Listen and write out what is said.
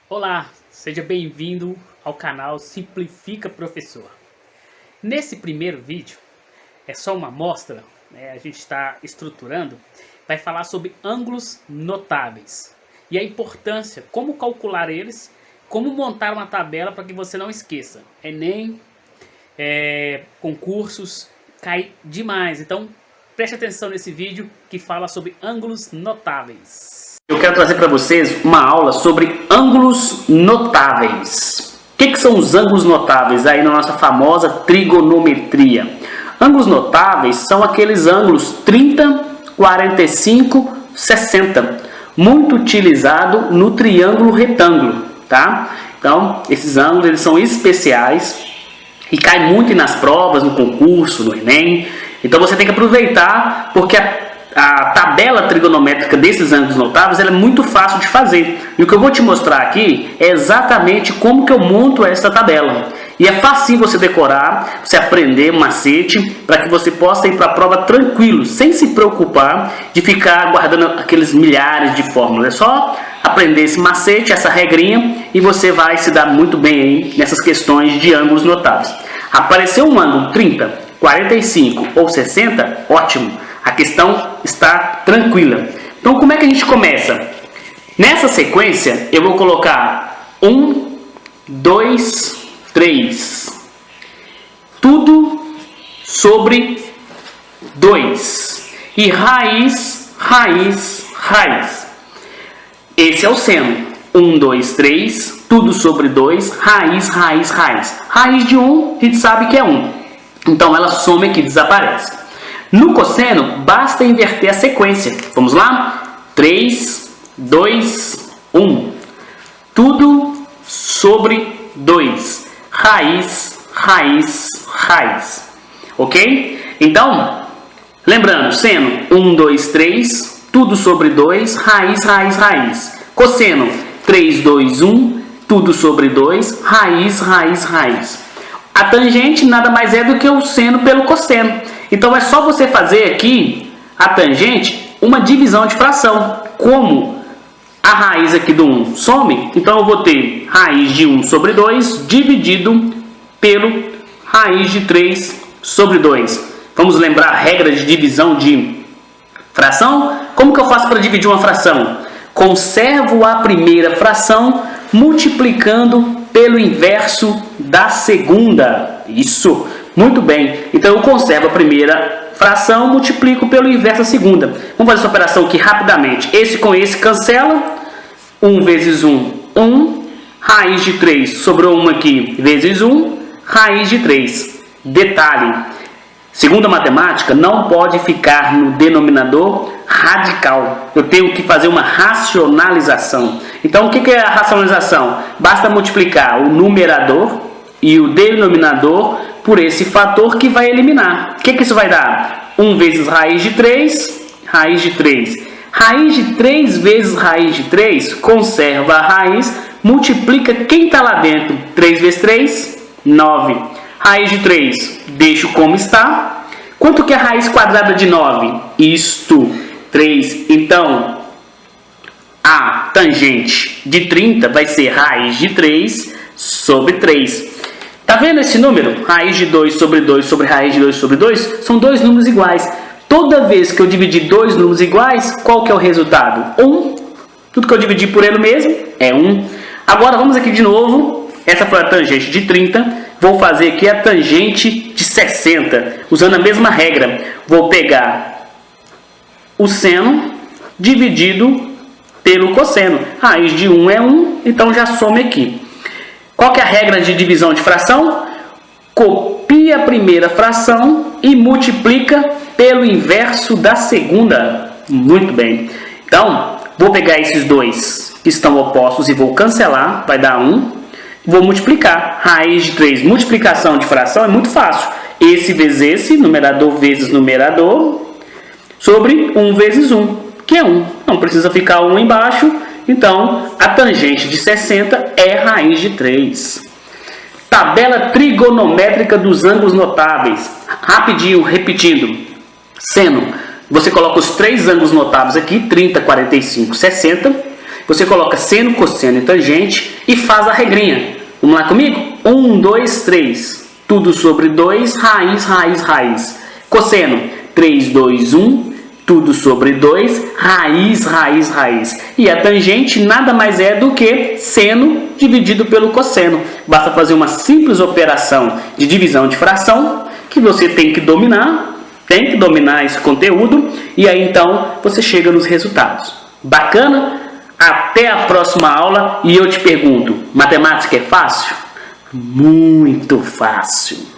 Olá, seja bem-vindo ao canal Simplifica Professor. Nesse primeiro vídeo, é só uma amostra, a gente está estruturando, vai falar sobre ângulos notáveis e a importância, como calcular eles, como montar uma tabela para que você não esqueça. Enem, concursos, cai demais, então preste atenção nesse vídeo que fala sobre ângulos notáveis. Eu quero trazer para vocês uma aula sobre ângulos notáveis. O que são os ângulos notáveis aí na nossa famosa trigonometria? Ângulos notáveis são aqueles ângulos 30, 45, 60, muito utilizado no triângulo retângulo, tá? Então, esses ângulos eles são especiais e caem muito nas provas, no concurso, no Enem. Então você tem que aproveitar porque a tabela trigonométrica desses ângulos notáveis ela é muito fácil de fazer. E o que eu vou te mostrar aqui é exatamente como que eu monto essa tabela. E é fácil você decorar, você aprender um macete para que você possa ir para a prova tranquilo, sem se preocupar de ficar guardando aqueles milhares de fórmulas. É só aprender esse macete, essa regrinha, e você vai se dar muito bem aí nessas questões de ângulos notáveis. Apareceu um ângulo 30, 45 ou 60, ótimo. A questão está tranquila. Então, como é que a gente começa? Nessa sequência, eu vou colocar 1, 2, 3. Tudo sobre 2. E raiz, raiz, raiz. Esse é o seno. 1, 2, 3. Tudo sobre 2. Raiz, raiz, raiz. Raiz de 1, a gente sabe que é 1. Então, ela some aqui, desaparece. No cosseno, basta inverter a sequência. Vamos lá? 3, 2, 1. Tudo sobre 2. Raiz, raiz, raiz. Ok? Então, lembrando, seno 1, 2, 3. Tudo sobre 2. Raiz, raiz, raiz. Cosseno 3, 2, 1. Tudo sobre 2. Raiz, raiz, raiz. A tangente nada mais é do que o seno pelo cosseno. Então é só você fazer aqui a tangente uma divisão de fração. Como a raiz aqui do 1 some, então eu vou ter raiz de 1 sobre 2 dividido pelo raiz de 3 sobre 2. Vamos lembrar a regra de divisão de fração? Como que eu faço para dividir uma fração? Conservo a primeira fração multiplicando pelo inverso da segunda. Isso! Muito bem, então eu conservo a primeira fração, multiplico pelo inverso da segunda. Vamos fazer essa operação aqui rapidamente. Esse com esse cancela. 1 vezes 1, 1. Raiz de 3, sobrou 1 aqui, vezes 1. Raiz de 3. Detalhe, segundo a matemática, não pode ficar no denominador radical. Eu tenho que fazer uma racionalização. Então, o que é a racionalização? Basta multiplicar o numerador e o denominador por esse fator que vai eliminar. O que isso vai dar? 1 vezes raiz de 3, raiz de 3. Raiz de 3 vezes raiz de 3, conserva a raiz, multiplica quem está lá dentro. 3 vezes 3, 9. Raiz de 3, deixo como está. Quanto que é a raiz quadrada de 9? Isto, 3. Então, a tangente de 30 vai ser raiz de 3 sobre 3. Tá vendo esse número? Raiz de 2 sobre 2 sobre raiz de 2 sobre 2 são dois números iguais. Toda vez que eu dividir dois números iguais, qual que é o resultado? 1. Tudo que eu dividir por ele mesmo é 1. Agora vamos aqui de novo. Essa foi a tangente de 30. Vou fazer aqui a tangente de 60. Usando a mesma regra. Vou pegar o seno dividido pelo cosseno. Raiz de 1 é 1, então já some aqui. Qual que é a regra de divisão de fração? Copia a primeira fração e multiplica pelo inverso da segunda. Muito bem. Então, vou pegar esses dois que estão opostos e vou cancelar. Vai dar 1. Vou multiplicar. Raiz de 3, multiplicação de fração é muito fácil. Esse vezes esse, numerador vezes numerador, sobre 1 vezes 1, que é 1. Não precisa ficar 1 embaixo. Então, a tangente de 60 é raiz de 3. Tabela trigonométrica dos ângulos notáveis. Rapidinho, repetindo. Seno, você coloca os três ângulos notáveis aqui, 30, 45, 60. Você coloca seno, cosseno e tangente e faz a regrinha. Vamos lá comigo? 1, 2, 3. Tudo sobre 2, raiz, raiz, raiz. Cosseno, 3, 2, 1. Tudo sobre 2, raiz, raiz, raiz. E a tangente nada mais é do que seno dividido pelo cosseno. Basta fazer uma simples operação de divisão de fração que você tem que dominar esse conteúdo e aí então você chega nos resultados. Bacana? Até a próxima aula e eu te pergunto, matemática é fácil? Muito fácil!